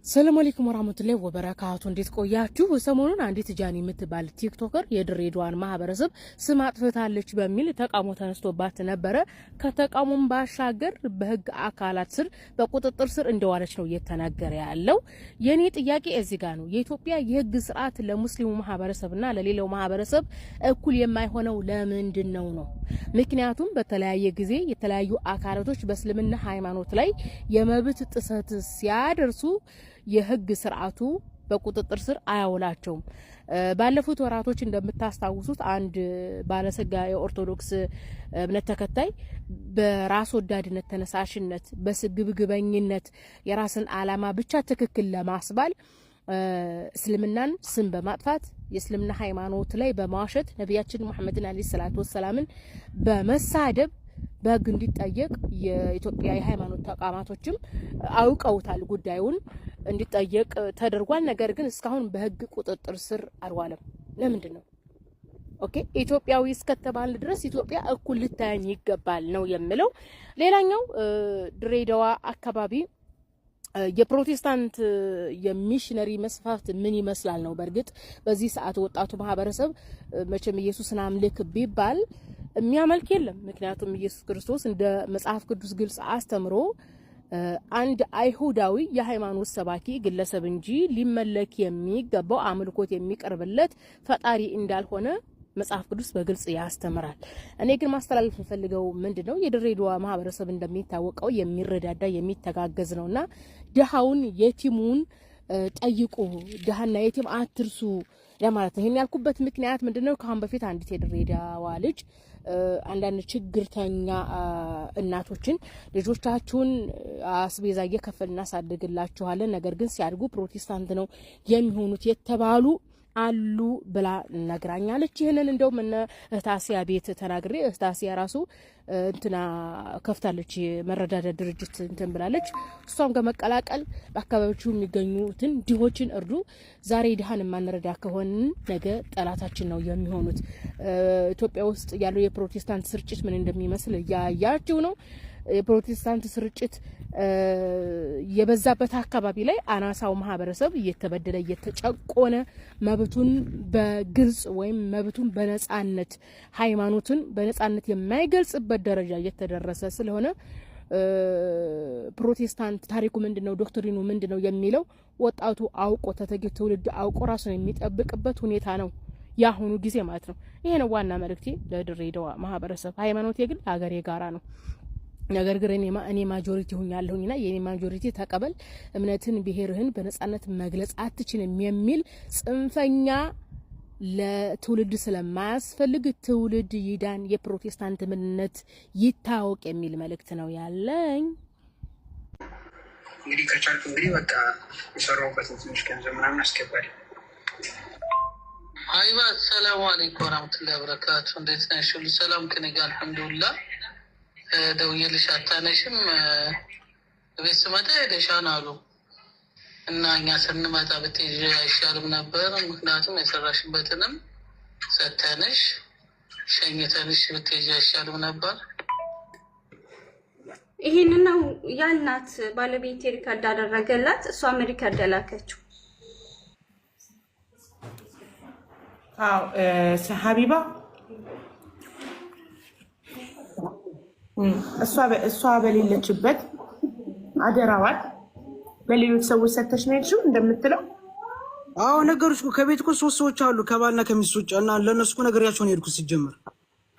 ሰላም አለይኩም ወራህመቱላሂ ወበረካቱ እንዴት ቆያችሁ? ሰሞኑን አንዲት ጃኒ የምትባል ቲክቶከር የድሬዳዋን ማህበረሰብ ስም አጥፍታለች በሚል ተቃውሞ ተነስቶባት ነበረ። ከተቃውሞም ባሻገር በህግ አካላት ስር በቁጥጥር ስር እንደዋለች ነው እየተናገረ ያለው። የኔ ጥያቄ እዚህ ጋር ነው። የኢትዮጵያ የህግ ስርዓት ለሙስሊሙ ማህበረሰብና ለሌላው ማህበረሰብ እኩል የማይሆነው ለምንድን ነው? ምክንያቱም በተለያየ ጊዜ የተለያዩ አካላቶች በእስልምና ሃይማኖት ላይ የመብት ጥሰት ሲያደርሱ የህግ ስርዓቱ በቁጥጥር ስር አያውላቸውም። ባለፉት ወራቶች እንደምታስታውሱት አንድ ባለሰጋ የኦርቶዶክስ እምነት ተከታይ በራስ ወዳድነት ተነሳሽነት በስግብግበኝነት የራስን አላማ ብቻ ትክክል ለማስባል እስልምናን ስም በማጥፋት የእስልምና ሃይማኖት ላይ በማዋሸት ነቢያችን መሐመድን አለይሂ ሰላቱ ወሰላምን በመሳደብ በህግ እንዲጠየቅ የኢትዮጵያ የሃይማኖት ተቋማቶችም አውቀውታል። ጉዳዩን እንዲጠየቅ ተደርጓል። ነገር ግን እስካሁን በህግ ቁጥጥር ስር አልዋለም። ለምንድን ነው? ኦኬ ኢትዮጵያዊ እስከተባለ ድረስ ኢትዮጵያ እኩል ልታየኝ ይገባል ነው የምለው። ሌላኛው ድሬዳዋ አካባቢ የፕሮቴስታንት የሚሽነሪ መስፋፍት ምን ይመስላል ነው። በእርግጥ በዚህ ሰዓት ወጣቱ ማህበረሰብ መቼም ኢየሱስን አምልክ ቢባል የሚያመልክ የለም። ምክንያቱም ኢየሱስ ክርስቶስ እንደ መጽሐፍ ቅዱስ ግልጽ አስተምሮ አንድ አይሁዳዊ የሃይማኖት ሰባኪ ግለሰብ እንጂ ሊመለክ የሚገባው አምልኮት የሚቀርብለት ፈጣሪ እንዳልሆነ መጽሐፍ ቅዱስ በግልጽ ያስተምራል። እኔ ግን ማስተላለፍ የምፈልገው ምንድነው የድሬዳዋ ማህበረሰብ እንደሚታወቀው የሚረዳዳ የሚተጋገዝ ነውና ድሃውን የቲሙን ጠይቁ፣ ድሃና የቲም አትርሱ ለማለት ነው። ይሄን ያልኩበት ምክንያት ምንድነው? ከአሁን በፊት አንዲት የድሬዳዋ ልጅ አንዳንድ ችግርተኛ እናቶችን ልጆቻችሁን አስቤዛ እየከፈልን እናሳድግላችኋለን፣ ነገር ግን ሲያድጉ ፕሮቴስታንት ነው የሚሆኑት የተባሉ አሉ ብላ ነግራኛለች። ይሄንን እንደውም እነ እህታሲያ ቤት ተናግሬ እህታሲያ ራሱ እንትና ከፍታለች መረዳዳት ድርጅት እንትን ብላለች። እሷም ከመቀላቀል በአካባቢው የሚገኙትን ድሆችን እርዱ። ዛሬ ድሃን ማንረዳ ከሆነ ነገ ጠላታችን ነው የሚሆኑት። ኢትዮጵያ ውስጥ ያለው የፕሮቴስታንት ስርጭት ምን እንደሚመስል ያያችሁ ነው። የፕሮቴስታንት ስርጭት የበዛበት አካባቢ ላይ አናሳው ማህበረሰብ እየተበደለ እየተጨቆነ መብቱን በግልጽ ወይም መብቱን በነጻነት ሃይማኖቱን በነጻነት የማይገልጽበት ደረጃ እየተደረሰ ስለሆነ ፕሮቴስታንት ታሪኩ ምንድነው፣ ዶክትሪኑ ምንድነው የሚለው ወጣቱ አውቆ ተተኪ ትውልድ አውቆ ራሱን የሚጠብቅበት ሁኔታ ነው ያሁኑ ጊዜ ማለት ነው። ይሄ ነው ዋና መልእክቴ ለድሬዳዋ ማህበረሰብ። ሃይማኖት የግል ሀገር የጋራ ነው። ነገር ግን እኔ ማጆሪቲ ሆኛለሁኝና የኔ ማጆሪቲ ተቀበል፣ እምነትን ብሔርህን በነጻነት መግለጽ አትችልም የሚል ጽንፈኛ ለትውልድ ስለማያስፈልግ ትውልድ ይዳን፣ የፕሮቴስታንት ምንነት ይታወቅ የሚል መልእክት ነው ያለኝ። እንግዲህ ከቻልኩ እንግዲህ በቃ የሰራሁበትን ትንሽ ገንዘብ ምናምን አስገባል። አይባ ሰላም አለይኩም ወራህመቱላሂ ወበረካቱ። እንዴት ነሽ? ሁሉ ሰላም ከኔ ጋር አልሐምዱሊላህ። ደውዬልሽ አታነሽም። ቤት ስመጣ ሄደሻን አሉ እና እኛ ስንመጣ ብትሄጂ አይሻልም ነበር? ምክንያቱም የሰራሽበትንም ሰተንሽ ሸኝተንሽ ብትሄጂ አይሻልም ነበር? ይሄን ነው ያልናት። ባለቤት ሪከርድ አደረገላት፣ እሷም ሪከርድ ላከችው። አዎ ሀቢባ እሷ በሌለችበት አደራዋት በሌሎች ሰዎች ሰተሽ ነው የሄድሽው እንደምትለው። አዎ ነገሮች ከቤት እኮ 3 ሰዎች አሉ ከባልና ከሚስት ውጭ እና ለነሱ እኮ ነገርያቸው ነው የሄድኩት ሲጀመር።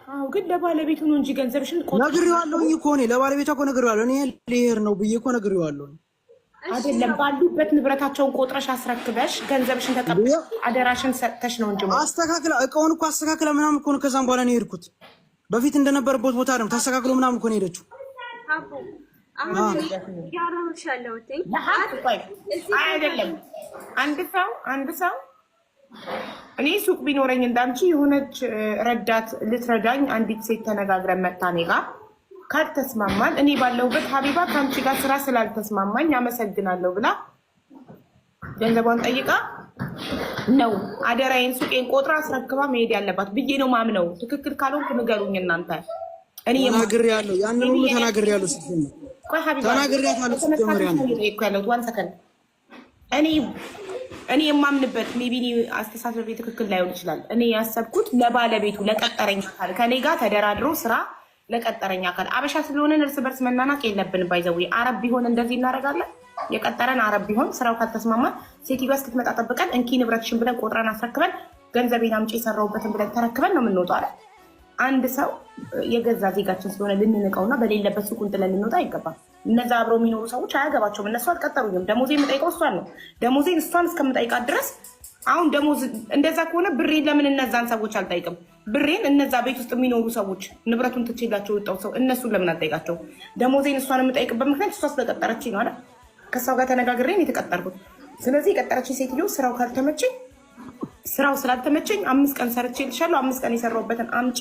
አዎ ግን ለባለቤቱ ነው እንጂ ገንዘብሽን ነግሬዋለሁ እኮ እኔ ለባለቤቷ እኮ ነግሬዋለሁ። እኔ ልሄድ ነው ብዬ እኮ ነግሬዋለሁ። አይደለም ባሉበት ንብረታቸውን ቆጥረሽ አስረክበሽ ገንዘብሽን ተቀብለሽ አደራሽን ሰተሽ ነው እንጂ አስተካክላ እቃውን እኮ አስተካክላ ምናምን እኮ ነው ከዛም በኋላ ነው የሄድኩት። በፊት እንደነበረበት ቦታ ነው ታስተካክሎ ምናምን እኮ ነው ሄደችው። አሁን ያራውሻለሁ ተይ አይደለም አንድ ሰው እኔ ሱቅ ቢኖረኝ እንዳንቺ የሆነች ረዳት ልትረዳኝ አንዲት ሴት ተነጋግረን መጣ እኔ ጋር ካልተስማማን እኔ ባለሁበት ሀቢባ ከአንቺ ጋር ስራ ስላልተስማማኝ አመሰግናለሁ ብላ ገንዘቧን ጠይቃ ነው አደራዬን ሱቄን ቆጥራ አስረክባ መሄድ ያለባት ብዬ ነው ማምነው። ትክክል ካልሆንኩ ንገሩኝ እናንተ። እኔ ተናግሬያለሁ፣ ያንን ሁሉ ተናግሬያለሁ። ሲጀምር ተናግሬያለሁ። ሲጀምር ያለው እኔ የማምንበት ሜቢ አስተሳሰብ ትክክል ላይሆን ይችላል። እኔ ያሰብኩት ለባለቤቱ ለቀጠረኝ አካል ከኔ ጋር ተደራድሮ ስራ ለቀጠረኝ አካል አበሻ ስለሆነን እርስ በርስ መናናቅ የለብን። ባይዘው አረብ ቢሆን እንደዚህ እናደርጋለን። የቀጠረን አረብ ቢሆን ስራው ካልተስማማን ሴትዮዋ እስክትመጣ ጠብቀን እንኪ ንብረትሽን ብለን ቆጥረን አስረክበን ገንዘቤን አምጪ የሰራሁበትን ብለን ተረክበን ነው የምንወጣው አይደል? አንድ ሰው የገዛ ዜጋችን ስለሆነ ልንንቀውና በሌለበት ሱቁን ጥለን ልንወጣ አይገባም። እነዛ አብረው የሚኖሩ ሰዎች አያገባቸውም። እነሱ አልቀጠሩኝም። ደሞዜ የምጠይቀው እሷን ነው። ደሞዜን እሷን እስከምጠይቃት ድረስ አሁን ደሞዝ እንደዛ ከሆነ ብሬን ለምን እነዛን ሰዎች አልጠይቅም? ብሬን እነዛ ቤት ውስጥ የሚኖሩ ሰዎች ንብረቱን ትቼላቸው ወጣው ሰው እነሱን ለምን አልጠይቃቸው? ደሞዜን እሷን የምጠይቅበት ምክንያት እሷ ስለቀጠረችኝ ነው አይደል? ከሷ ጋር ተነጋግሬን የተቀጠርኩት። ስለዚህ የቀጠረችኝ ሴትዮ ስራው ካልተመቸኝ ስራው ስላልተመቸኝ 5 ቀን ሰርቼ ልሻለሁ 5 ቀን የሰራሁበትን አምጪ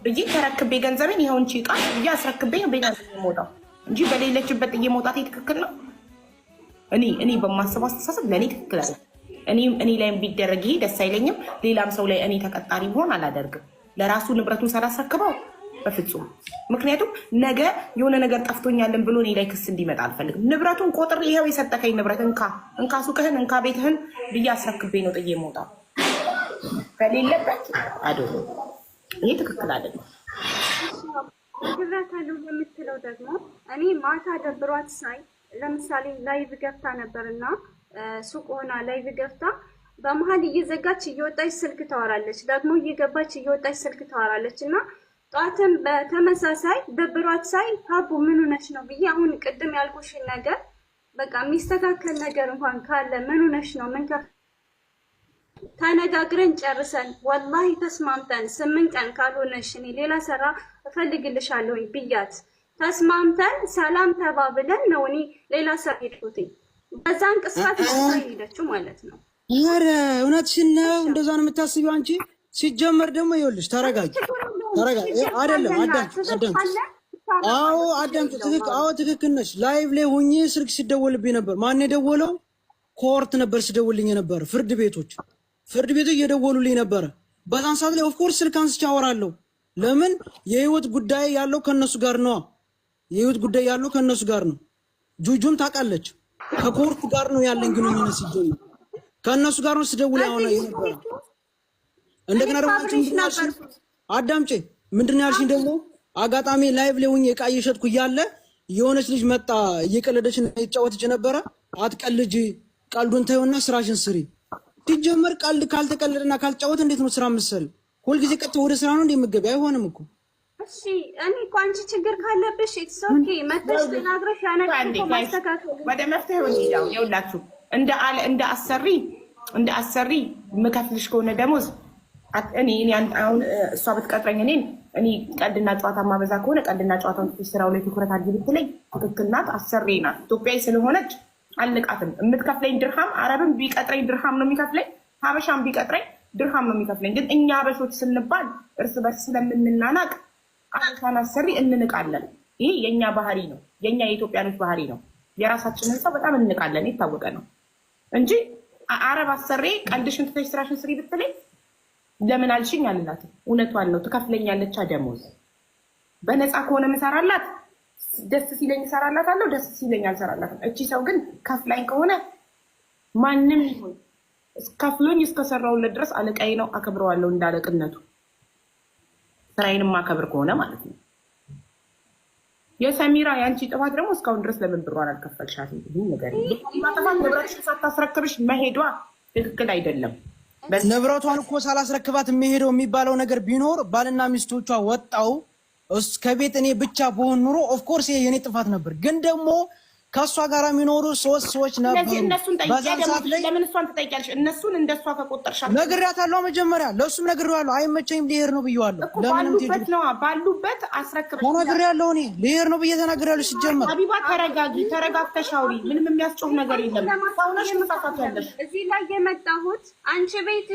ብዬ ተረክቤ ገንዘቤን ይኸው እንቺ ቃል ብዬ አስረክቤ ቤት የምወጣው እንጂ በሌለችበት ጥዬ መውጣቴ ትክክል ነው? እኔ በማስበው አስተሳሰብ ለእኔ ትክክል አለ። እኔ ላይም ቢደረግ ይሄ ደስ አይለኝም። ሌላም ሰው ላይ እኔ ተቀጣሪ ቢሆን አላደርግም። ለራሱ ንብረቱን ሳላስረክበው በፍጹም። ምክንያቱም ነገ የሆነ ነገር ጠፍቶኛለን ብሎ እኔ ላይ ክስ እንዲመጣ አልፈልግም። ንብረቱን ቆጥር ይኸው የሰጠከኝ ንብረት እንካ ሱቅህን እንካ ቤትህን ብዬ አስረክቤ ነው ጥዬ መውጣው። በሌለበት አዶ ይሄ ትክክል አይደለም። ግብረታለሁ የምትለው ደግሞ እኔ ማታ ደብሯት ሳይ ለምሳሌ ላይቭ ገብታ ነበርና ሱቅ ሆና ላይቭ ገብታ በመሀል እየዘጋች እየወጣች ስልክ ታወራለች፣ ደግሞ እየገባች እየወጣች ስልክ ታወራለች። እና ጧትም በተመሳሳይ ደብሯት ሳይ ሀቡ ምን ሆነሽ ነው ብዬ አሁን ቅድም ያልኩሽን ነገር በቃ የሚስተካከል ነገር እንኳን ካለ ምን ሆነሽ ነው ምን ተነጋግረን ጨርሰን ወላሂ ተስማምተን 8 ቀን ካልሆነሽ እኔ ሌላ ስራ እፈልግልሻለሁ ብያት ተስማምተን ሰላም ተባብለን ነው እኔ ሌላ ስራ ሄድኩት። በዛን ቅስፋት ሄደችው ማለት ነው። ኧረ እውነትሽን ነው። እንደዛ ነው የምታስቢው አንቺ። ሲጀመር ደግሞ ይኸውልሽ ተረጋጊ። አይደለም አዳምጪ። ትክክል ነሽ። ላይቭ ላይ ሆኜ ስልክ ሲደወልብኝ ነበር። ማን የደወለው? ኮርት ነበር ሲደውልኝ ነበር። ፍርድ ቤቶች እየደወሉልኝ ነበረ። በዛን ሰዓት ላይ ኦፍኮርስ ስልክ አንስቼ አወራለሁ። ለምን? የህይወት ጉዳይ ያለው ከነሱ ጋር ነው። ጁጁም ታውቃለች። ከኮርት ጋር ነው ያለኝ ግንኙነት። ሲጀምር ከነሱ ጋር ነው ስደውል ያሆነ ነበር። እንደገና ደግሞ አዳምጪ። ምንድን ነው ያልሽኝ ደግሞ? አጋጣሚ ላይቭ ላይ ሆኜ ዕቃ እየሸጥኩ እያለ የሆነች ልጅ መጣ። እየቀለደች እና እየተጫወተች ነበረ። አትቀልጂ፣ ቀልዱን ተይውና ስራሽን ስሪ። ሲጀመር ቀልድ ካልተቀለደና ካልተጫወተ እንዴት ነው ስራ የምትሰሪው? ሁልጊዜ ቀጥታ ወደ ስራ ነው እንደ የምትገቢ? አይሆንም እኮ። እሺ እኔ እኮ አንቺ ችግር ካለብሽ ኢትስ ኦኬ መጥተሽ ተናግረሽ ያነቀው ማስተካከል ወደ መፍትሄው ይሄዳው። ይኸውላችሁ እንደ አሰሪ የምከፍልሽ ከሆነ ደሞዝ እኔ አሁን እሷ ብትቀጥረኝ እኔ ቀልድና ጨዋታ ማበዛ ከሆነ ቀልድና ጨዋታውን ስራው ላይ ትኩረት አድርጊ ብትለኝ ትክክል ናት። አሰሪ ናት። ኢትዮጵያዊ ስለሆነች አልንቃትም። የምትከፍለኝ ድርሃም አረብም ቢቀጥረኝ ድርሃም ነው የሚከፍለኝ፣ ሀበሻም ቢቀጥረኝ ድርሃም ነው የሚከፍለኝ። ግን እኛ ሀበሾች ስንባል እርስ በርስ ስለምንናናቅ አበሻን አሰሪ እንንቃለን። ይህ የእኛ ባህሪ ነው፣ የእኛ የኢትዮጵያኖች ባህሪ ነው። የራሳችንን ሰው በጣም እንንቃለን፣ የታወቀ ነው እንጂ አረብ አሰሪ ቀልድሽን ትተሽ ስራሽን ስሪ ብትለኝ ለምን አልሽኝ አልላትም። እውነቷን ነው። ትከፍለኛለች ደሞዝ። በነፃ ከሆነ ምሰራላት ደስ ሲለኝ እሰራላታለሁ፣ ደስ ሲለኝ አልሰራላትም። እቺ ሰው ግን ከፍላኝ ከሆነ ማንም ይሁን ከፍሎኝ እስከሰራውለት ድረስ አለቃዬ ነው፣ አከብረዋለሁ እንዳለቅነቱ። ስራዬንም ማከብር ከሆነ ማለት ነው። የሰሚራ የአንቺ ጥፋት ደግሞ እስካሁን ድረስ ለምን ብሯን አልከፈልሻትም? ይህ ነገር ጥፋት ንብረትሽን ሳታስረክብሽ መሄዷ ትክክል አይደለም። ንብረቷን እኮ ሳላስረክባት የሚሄደው የሚባለው ነገር ቢኖር ባልና ሚስቶቿ ወጣው ከቤት እኔ ብቻ በሆን ኑሮ ኦፍኮርስ የኔ ጥፋት ነበር። ግን ደግሞ ከእሷ ጋር የሚኖሩ 3 ሰዎች ነበሩ። ለምን እሷን ትጠይቂያለሽ? እነሱን እንደሷ ከቆጠርሻል ነግሬያታለሁ። መጀመሪያ ለእሱም ነግሬዋለሁ። አይመቸኝም ልሄድ ነው ብዬዋለሁ። ባሉበት አስረክበሽ ነግሬያለሁ። እኔ ልሄድ ነው ብዬ ተናግሬያለሁ። ሲጀመር ሀቢባ ተረጋግተሽ አውሪ። ምንም የሚያስጮህ ነገር የለም። ሰውነሽ መሳሳት ያለሽ እዚህ ላይ የመጣሁት አንቺ ቤት